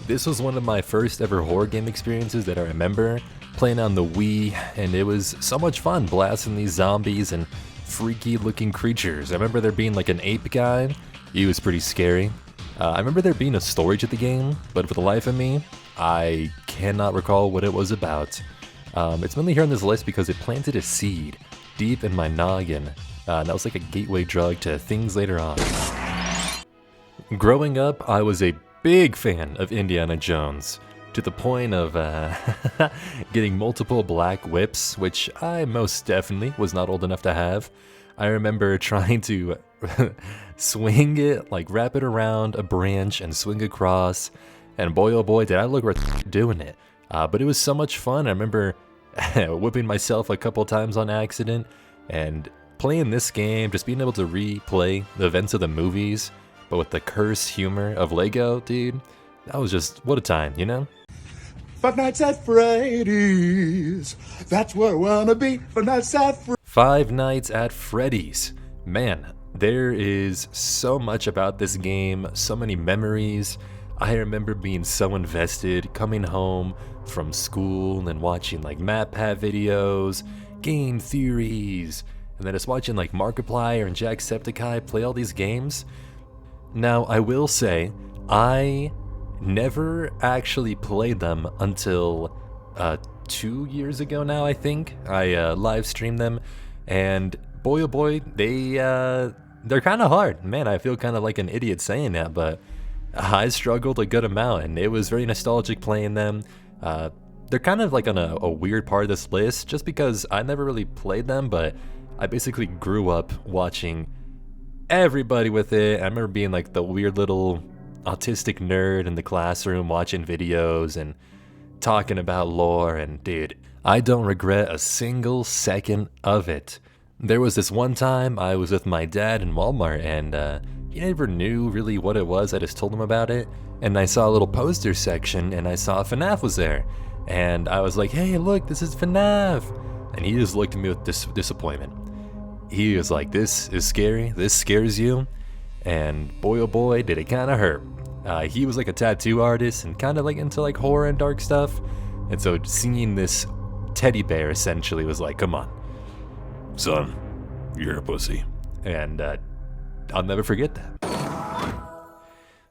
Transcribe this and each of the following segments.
This was one of my first ever horror game experiences that I remember playing on the Wii, and it was so much fun blasting these zombies and freaky looking creatures. I remember there being like an ape guy. He was pretty scary. I remember there being a story to the game, but for the life of me, I cannot recall what it was about. It's mainly here on this list because it planted a seed deep in my noggin. That was like a gateway drug to things later on. Growing up, I was a big fan of Indiana Jones, to the point of getting multiple black whips, which I most definitely was not old enough to have. I remember trying to swing it, like wrap it around a branch and swing across, and boy oh boy did I look worth doing it. But it was so much fun. I remember whipping myself a couple times on accident, and playing this game, just being able to replay the events of the movies, but with the cursed humor of Lego, dude, that was just, what a time, you know? Five Nights at Freddy's, that's where I wanna be. Five Nights at Freddy's. Five Nights at Freddy's. Man, there is so much about this game, so many memories. I remember being so invested, coming home from school and watching like MatPat videos, game theories, and then just watching like Markiplier and Jacksepticeye play all these games. Now, I will say, I never actually played them until 2 years ago now, I think. I live streamed them, and boy oh boy, they're kind of hard. Man, I feel kind of like an idiot saying that, but I struggled a good amount, and it was very nostalgic playing them. They're kind of like on a weird part of this list, just because I never really played them, but I basically grew up watching everybody with it. I remember being like the weird little autistic nerd in the classroom watching videos and talking about lore, and dude, I don't regret a single second of it. There was this one time I was with my dad in Walmart, and he never knew really what it was. I just told him about it, and I saw a little poster section, and I saw FNAF was there, and I was like, hey look, this is FNAF, and he just looked at me with disappointment. He was like, this is scary, this scares you, and boy oh boy did it kind of hurt. He was like a tattoo artist and kind of like into like horror and dark stuff, and so seeing this teddy bear essentially was like, come on, son, you're a pussy. And I'll never forget that.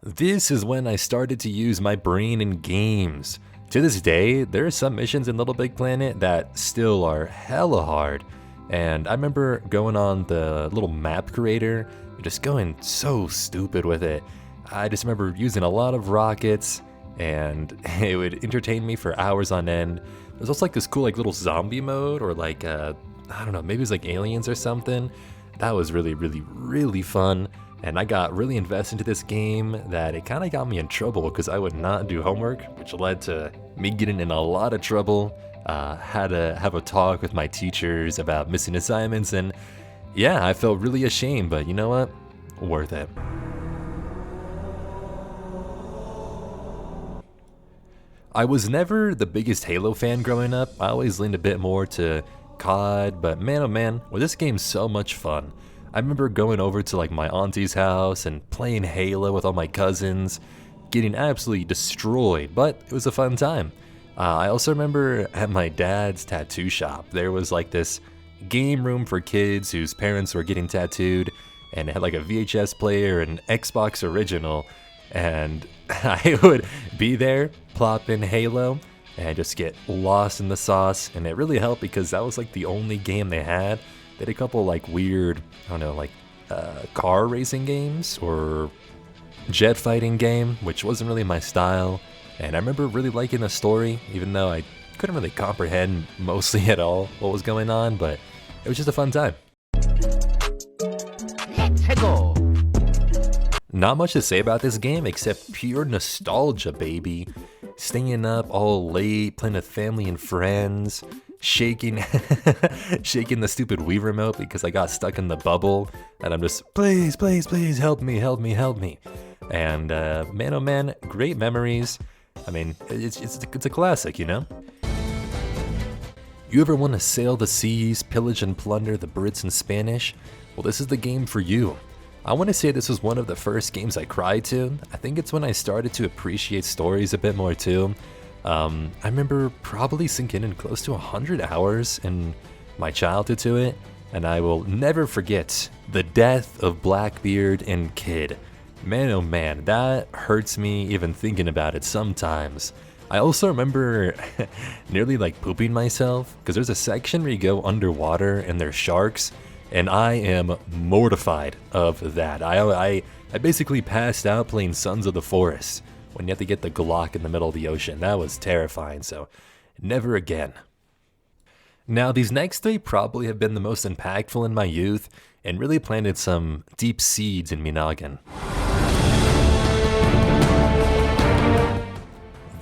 This is when I started to use my brain in games. To this day, there are some missions in Little Big Planet that still are hella hard. And I remember going on the little map creator and just going so stupid with it. I just remember using a lot of rockets, and it would entertain me for hours on end. There's also like this cool like little zombie mode, or like I don't know, maybe it was like aliens or something. That was really, really, really fun. And I got really invested into this game that it kind of got me in trouble because I would not do homework, which led to me getting in a lot of trouble. Had to have a talk with my teachers about missing assignments, and yeah, I felt really ashamed, but you know what? Worth it. I was never the biggest Halo fan growing up. I always leaned a bit more to COD, but man oh man, well, this game's so much fun. I remember going over to like my auntie's house and playing Halo with all my cousins, getting absolutely destroyed, but it was a fun time. I also remember at my dad's tattoo shop, there was like this game room for kids whose parents were getting tattooed, and it had like a VHS player and Xbox original, and I would be there, plop in Halo, and just get lost in the sauce, and it really helped because that was like the only game they had. They had a couple like weird, I don't know, like car racing games or jet fighting game, which wasn't really my style. And I remember really liking the story, even though I couldn't really comprehend mostly at all what was going on, but it was just a fun time. Let's go. Not much to say about this game except pure nostalgia, baby. Staying up all late, playing with family and friends, shaking shaking the stupid Wii remote because I got stuck in the bubble, and I'm just, please, please, please, help me, help me, help me. And man oh man, great memories. I mean, it's a classic, you know? You ever want to sail the seas, pillage and plunder the Brits and Spanish? Well, this is the game for you. I want to say this was one of the first games I cried to. I think it's when I started to appreciate stories a bit more too. I remember probably sinking in close to 100 hours in my childhood to it, and I will never forget the death of Blackbeard and Kid. Man, oh man, that hurts me even thinking about it sometimes. I also remember nearly like pooping myself, because there's a section where you go underwater and there's sharks, and I am mortified of that. I basically passed out playing Sons of the Forest when you have to get the Glock in the middle of the ocean. That was terrifying, so never again. Now, these next three probably have been the most impactful in my youth and really planted some deep seeds in me noggin.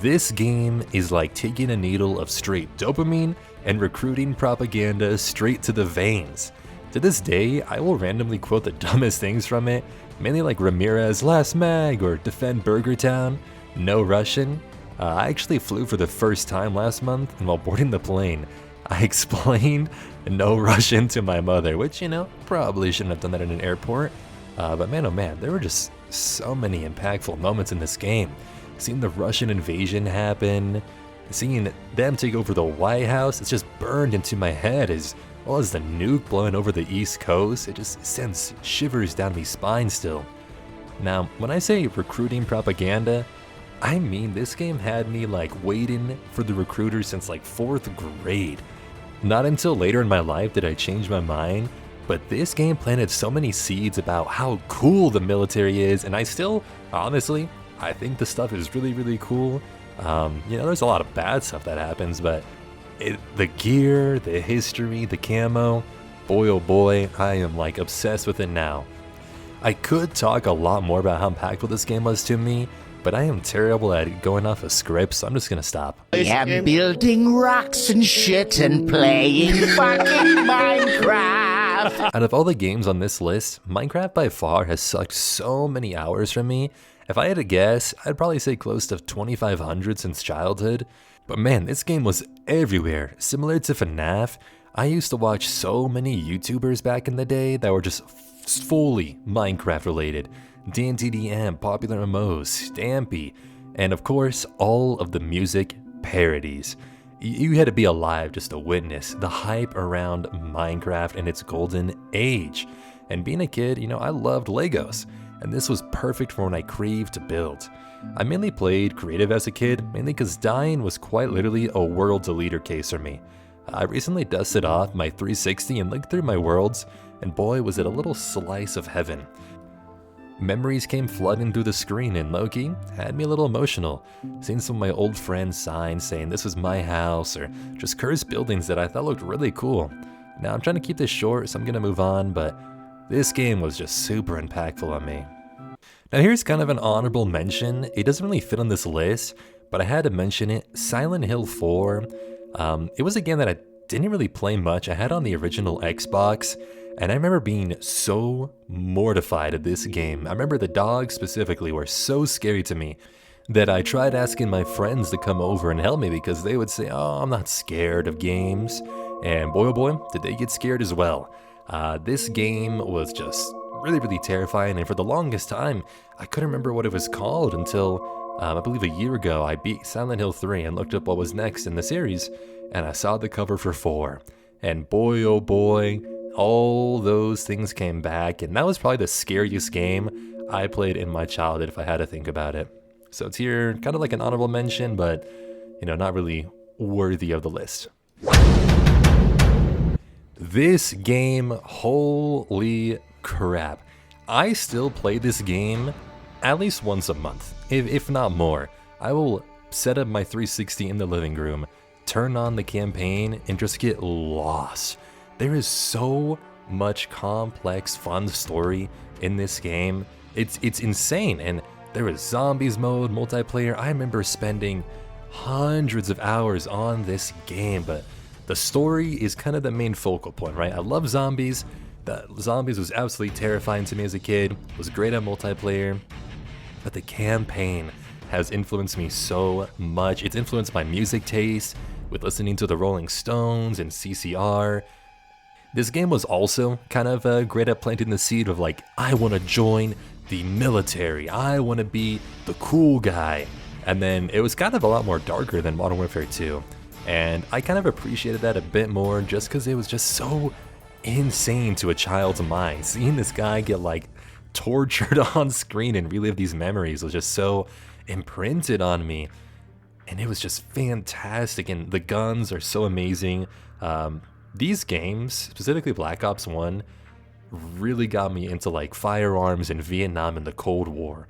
This game is like taking a needle of straight dopamine and recruiting propaganda straight to the veins. To this day, I will randomly quote the dumbest things from it, mainly like Ramirez Last Mag or Defend Burger Town, No Russian. I actually flew for the first time last month, and while boarding the plane, I explained No Russian to my mother, which, probably shouldn't have done that in an airport. But man, oh man, there were just so many impactful moments in this game. Seeing the Russian invasion happen, seeing them take over the White House, it's just burned into my head, as well as the nuke blowing over the East Coast. It just sends shivers down my spine still. Now, when I say recruiting propaganda, I mean this game had me like waiting for the recruiter since like 4th grade. Not until later in my life did I change my mind, but this game planted so many seeds about how cool the military is, and I still, honestly, I think the stuff is really, really cool. There's a lot of bad stuff that happens, but the gear, the history, the camo, boy oh boy, I am like obsessed with it now. I could talk a lot more about how impactful this game was to me, but I am terrible at going off a script, so I'm just gonna stop. I am building rocks and shit and playing fucking Minecraft. Out of all the games on this list, Minecraft by far has sucked so many hours from me. If I had to guess, I'd probably say close to 2,500 since childhood. But man, this game was everywhere. Similar to FNAF, I used to watch so many YouTubers back in the day that were just fully Minecraft related. DanTDM, Popular MMOs, Stampy, and of course, all of the music parodies. You had to be alive just to witness the hype around Minecraft in its golden age. And being a kid, I loved Legos, and this was perfect for when I craved to build. I mainly played creative as a kid, mainly because dying was quite literally a world deleter case for me. I recently dusted off my 360 and looked through my worlds, and boy was it a little slice of heaven. Memories came flooding through the screen, and Loki had me a little emotional, seeing some of my old friends signs saying this was my house, or just cursed buildings that I thought looked really cool. Now I'm trying to keep this short, so I'm gonna move on, but this game was just super impactful on me. Now here's kind of an honorable mention. It doesn't really fit on this list, but I had to mention it. Silent Hill 4. It was a game that I didn't really play much. I had on the original Xbox, and I remember being so mortified at this game. I remember the dogs specifically were so scary to me that I tried asking my friends to come over and help me, because they would say, oh, I'm not scared of games. And boy, oh boy, did they get scared as well. This game was just really, really terrifying, and for the longest time, I couldn't remember what it was called until, I believe a year ago, I beat Silent Hill 3 and looked up what was next in the series, and I saw the cover for 4. And boy, oh boy, all those things came back, and that was probably the scariest game I played in my childhood if I had to think about it. So it's here, kind of like an honorable mention, but, not really worthy of the list. This game, holy crap. I still play this game at least once a month, if not more. I will set up my 360 in the living room, turn on the campaign, and just get lost. There is so much complex, fun story in this game. It's insane, and there was zombies mode, multiplayer. I remember spending hundreds of hours on this game, but the story is kind of the main focal point, right? I love zombies. The zombies was absolutely terrifying to me as a kid. Was great at multiplayer, but the campaign has influenced me so much. It's influenced my music taste with listening to the Rolling Stones and CCR. This game was also kind of great at planting the seed of like, I want to join the military, I want to be the cool guy. And then it was kind of a lot more darker than Modern Warfare 2. And I kind of appreciated that a bit more just because it was just so insane to a child's mind. Seeing this guy get like tortured on screen and relive these memories was just so imprinted on me. And it was just fantastic, and the guns are so amazing. These games, specifically Black Ops 1, really got me into like firearms in Vietnam and the Cold War.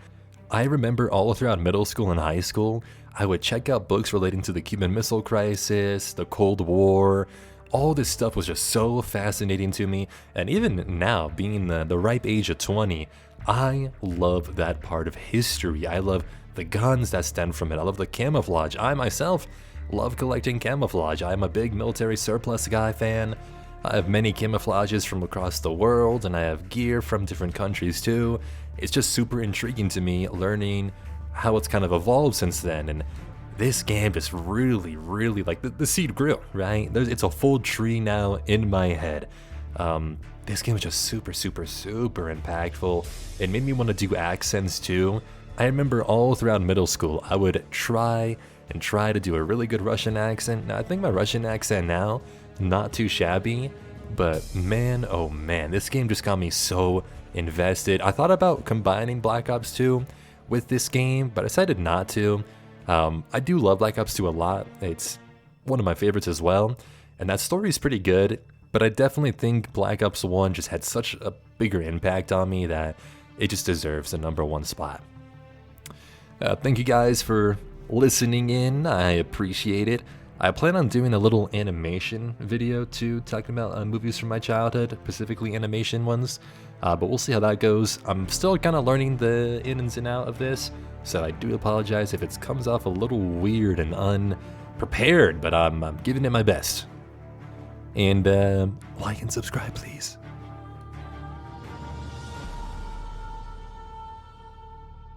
I remember all throughout middle school and high school, I would check out books relating to the Cuban Missile Crisis, the Cold War. All this stuff was just so fascinating to me, and even now, being the ripe age of 20, I love that part of history. I love the guns that stem from it. I love the camouflage. I myself love collecting camouflage. I'm a big military surplus guy fan. I have many camouflages from across the world, and I have gear from different countries too. It's just super intriguing to me learning how it's kind of evolved since then, and this game just really, like, the seed grew, right? It's a full tree now in my head. This game was just super impactful. It made me want to do accents too. I remember all throughout middle school, I would try to do a really good Russian accent. Now, I think my Russian accent now, not too shabby, but man, oh man, this game just got me so invested. I thought about combining Black Ops 2 with this game, but I decided not to. I do love Black Ops 2 a lot. It's one of my favorites as well, and that story is pretty good, but I definitely think Black Ops 1 just had such a bigger impact on me that it just deserves the #1 spot. Thank you guys for listening in. I appreciate it. I plan on doing a little animation video too, talking about movies from my childhood, specifically animation ones, but we'll see how that goes. I'm still kind of learning the ins and outs of this, so I do apologize if it comes off a little weird and unprepared, but I'm giving it my best. And like and subscribe, please.